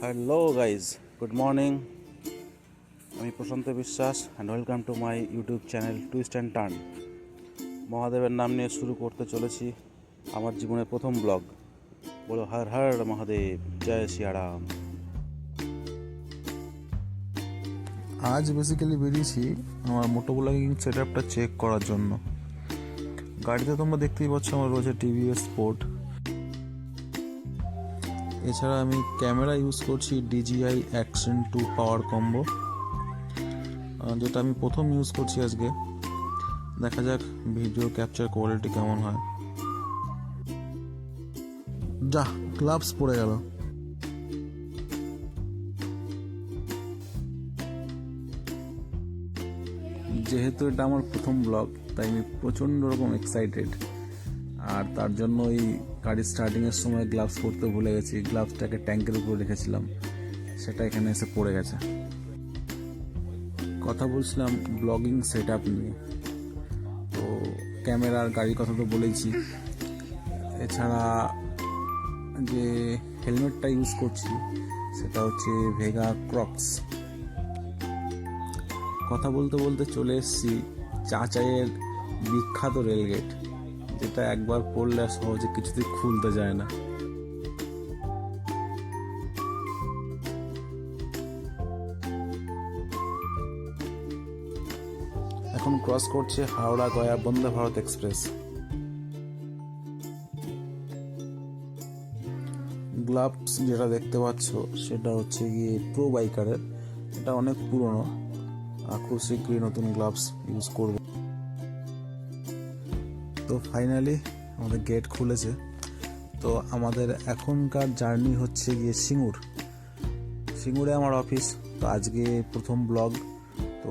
Hello guys, good morning. আমি প্রশান্ত বিশ্বাস and welcome to my YouTube channel twist and turn. মহাদেবের নাম নিয়ে শুরু করতে চলেছি আমার জীবনের প্রথম ব্লগ। বলো হর হর মহাদেব, জয় সিয়ারাম। আজ বেসিক্যালি বেরিয়েছি আমার মোটো ব্লগিং সেট আপটা চেক করার জন্য। গাড়িতে তোমরা দেখতেই পাচ্ছ আমার রয়েছে টিভিএস স্পোর্ট। এছাড়া আমি ক্যামেরা ইউজ করছি DJI অ্যাকশন 2 পাওয়ার কম্বো, যেটা আমি প্রথম ইউজ করছি আজকে। দেখা যাক ভিডিও ক্যাপচার কোয়ালিটি কেমন হয়। যা গ্লাভস পড়ে গেল। যেহেতু এটা আমার প্রথম ব্লগ, তাই আমি প্রচণ্ড রকম এক্সাইটেড। আর তার জন্য এই গাড়ি স্টার্টিংয়ের সময় গ্লাভস পরতে ভুলে গেছি। গ্লাভসটাকে ট্যাঙ্কের উপরে রেখেছিলাম, সেটা এখানে এসে পড়ে গেছে। কথা বলছিলাম ব্লগিং সেট আপ নিয়ে। তো ক্যামেরার গাড়ির কথা তো বলেইছি। এছাড়া যে হেলমেটটা ইউজ করছি সেটা হচ্ছে ভেগা ক্রক্স। কথা বলতে বলতে চলে এসেছি চাচাইয়ের বিখ্যাত রেলগেট, যেটা একবার পড়লে সহজে কিছুতেই খুলতে যায় না। এখন ক্রস করছে হাওড়া গয়া বন্দে ভারত এক্সপ্রেস। গ্লাভস যেটা দেখতে পাচ্ছ সেটা হচ্ছে গিয়ে প্রো বাইকারের। এটা অনেক পুরনো, খুব শীঘ্রই নতুন গ্লাভস ইউজ করব। তো ফাইনালি আমাদের গেট খুলেছে। তো আমাদের এখনকার জার্নি হচ্ছে গিয়ে সিঙ্গুরে আমার অফিস। তো আজকে প্রথম ব্লগ, তো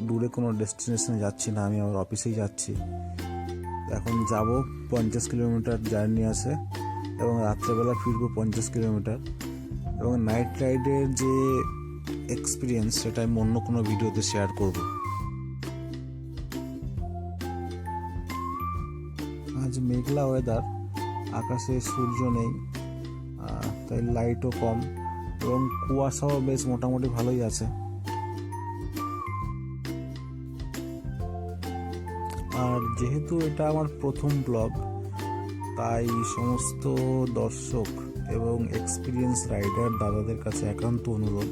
দূরে কোনো ডেস্টিনেশনে যাচ্ছি না, আমি আমার অফিসেই যাচ্ছি। এখন যাব 50 কিলোমিটার জার্নি আছে এবং রাত্রেবেলা ফিরবো 50 কিলোমিটার। এবং নাইট রাইডের যে এক্সপিরিয়েন্স সেটা আমি অন্য কোনো ভিডিওতে শেয়ার করব। আজ মেঘলা ওয়েদার, আকাশে সূর্য নেই, তাই লাইটও কম এবং কুয়াশাও বেশ মোটামুটি ভালোই আছে। আর যেহেতু এটা আমার প্রথম ব্লগ, তাই সমস্ত দর্শক এবং এক্সপিরিয়েন্স রাইডার দাদাদের কাছে একান্ত অনুরোধ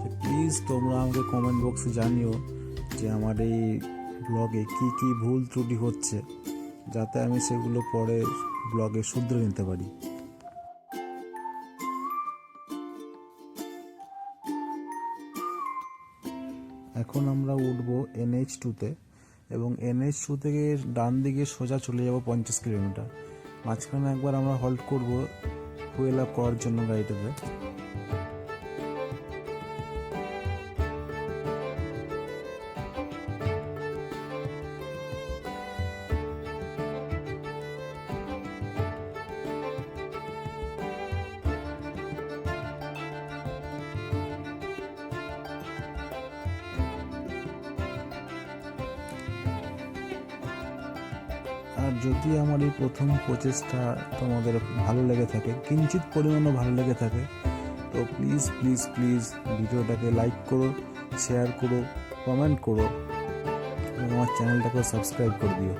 যে প্লিজ তোমরা আমাকে কমেন্ট বক্সে জানিও যে আমার এই ব্লগে কী কী ভুল ত্রুটি হচ্ছে, যাতে আমি সেগুলো পরে ব্লগে শুধরে নিতে পারি। এখন আমরা উঠবো NH2-তে এবং NH2 থেকে ডান দিকে সোজা চলে যাব 50 কিলোমিটার। মাঝখানে একবার আমরা হল্ট করব ফুয়েল আপ করার জন্য গাড়িটাতে। আর যদি আমার এই প্রথম প্রচেষ্টা তোমাদের ভালো লেগে থাকে, কিঞ্চিত পরিমাণও ভালো লেগে থাকে, তো প্লিজ প্লিজ প্লিজ ভিডিওটাকে লাইক করো, শেয়ার করো, কমেন্ট করো এবং আমার চ্যানেলটাকে সাবস্ক্রাইব করে দিও।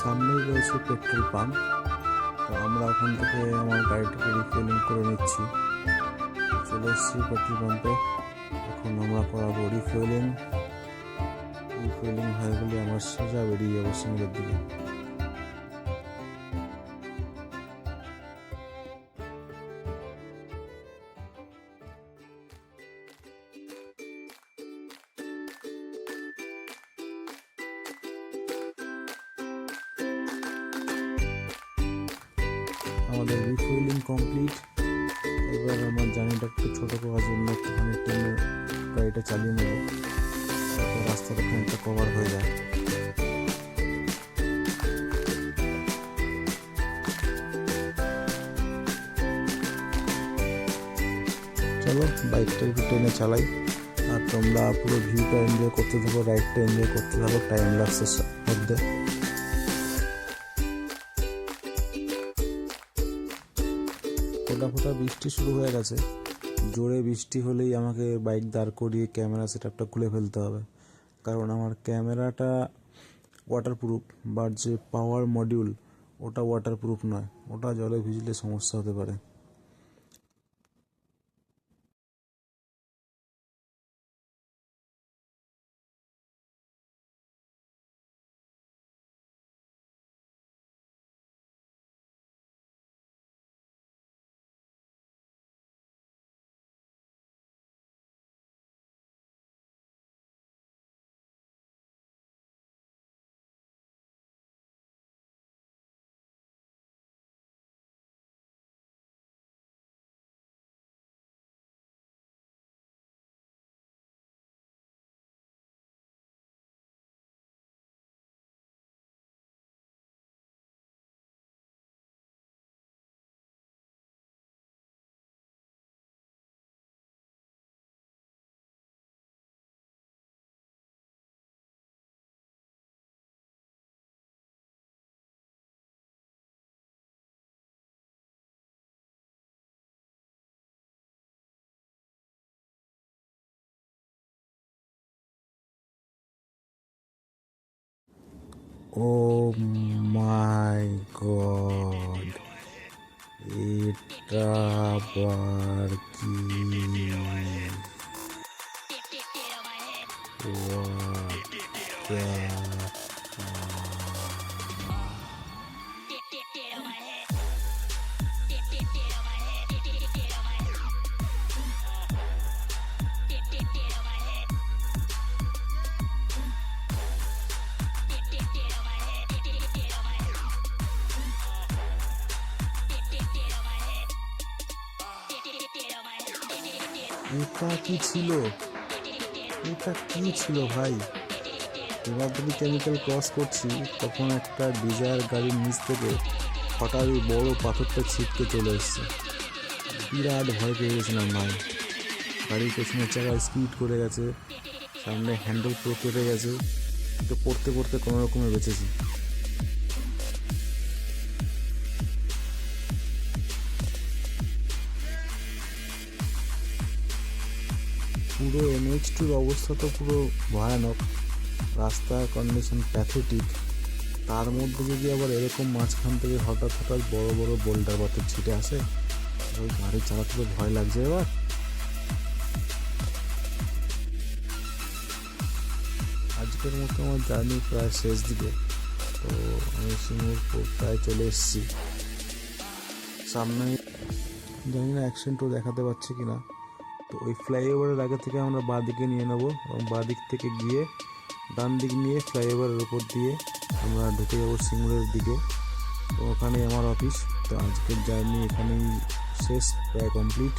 সামনেই রয়েছে পেট্রোল পাম্প। তো আমরা ওখান থেকে আমার গাড়িটাকে রিফিলিং করে নিচ্ছি। চলে এসেছি পেট্রোল পাম্পে, এখন আমরা করাবো রিফিলিং হয়ে গেলে আমার সোজা বেরিয়ে যাবো সিঙ্গুরের দিকে। আমাদের রিফুয়েলিং কমপ্লিট। এবার আমার জার্নিটা একটু ছোটো করার জন্য একটুখানি টেনে গাড়িটা চালিয়ে নেব, যাতে রাস্তাটা খানিকটা কভার হয়ে যায়। চলো বাইকটা একটু টেনে চালাই, আর তোমরা পুরো ভিউটা এনজয় করতে থাকো, রাইডটা এনজয় করতে থাকো টাইম ল্যাপসের মধ্যে। ফোটা ফোটা বৃষ্টি শুরু হয়ে গেছে। জোরে বৃষ্টি হলেই আমাকে বাইক দাঁড় করিয়ে ক্যামেরা সেটআপটা খুলে ফেলতে হবে, কারণ আমার ক্যামেরাটা ওয়াটারপ্রুফ, বাট যে পাওয়ার মডিউল ওটা ওয়াটারপ্রুফ নয়, ওটা জলে ভিজলে সমস্যা হতে পারে। ও মাই গড, এটা আবার কি? What the এটা কি ছিল? এটা কি ছিল ভাই? এবার যদি কেমিক্যাল ক্রস করছি, তখন একটা ডিজায়ার গাড়ির নিচ থেকে হঠাৎ বড় পাথরটা ছিটকে চলে এসছে। বিরাট ভয় পেয়ে গেছিলাম ভাই। গাড়ির পেছনে চাকা স্পিড করে গেছে, সামনে হ্যান্ডেল পুরো কেটে গেছে, তো পড়তে পড়তে কোনো রকমে বেঁচেছি। পুরো NH2-র অবস্থা তো পুরো ভয়ানক, রাস্তার কন্ডিশন প্যাথেটিক। তার মধ্যে যদি আবার এরকম মাঝখান থেকে হঠাৎ বড় বড় বোল্ডার পাথর ছিটে আসে, ওই গাড়ি চালাতে তো ভয় লাগছে। এবার আজকের মতো আমার জার্নি প্রায় শেষ দিকে, তো আমি সিঙ্গুর প্রায় চলে এসেছি। সামনে জানি না অ্যাক্সিডেন্টও দেখাতে পারছে কিনা। তো ওই ফ্লাইওভারের আগে থেকে আমরা বাঁ দিকে নিয়ে নেবো, এবং বাঁ দিক থেকে গিয়ে ডান দিক নিয়ে ফ্লাইওভারের উপর দিয়ে আমরা ঢুকে যাবো সিঙ্গুরের দিকে। তো ওখানেই আমার অফিস। তো আজকের জার্নি এখানেই শেষ, প্রায় কমপ্লিট।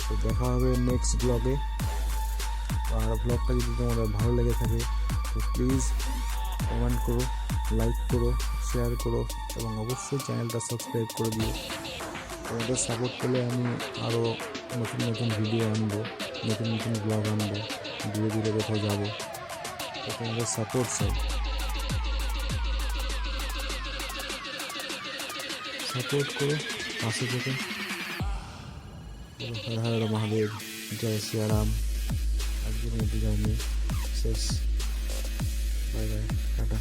তো দেখা হবে নেক্সট ব্লগে। আর ব্লগটা যদি তোমাদের ভালো লেগে থাকে তো প্লিজ কমেন্ট করো, লাইক করো, শেয়ার করো, এবং অবশ্যই চ্যানেলটা সাবস্ক্রাইব করে দিও। তোমাদের সাপোর্ট পেলে আমি আরও নতুন নতুন ভিডিও আনবো, নতুন নতুন ব্লগ আনবো, ধীরে ধীরে কোথাও যাবো। তো তোমাদের সাপোর্ট চাই, সাপোর্ট করো, পাশে থেকে। হর হর মহাদেব, জয় শ্রীরাম। আজকের মতো জার্নি শেষ। Bye bye, tata.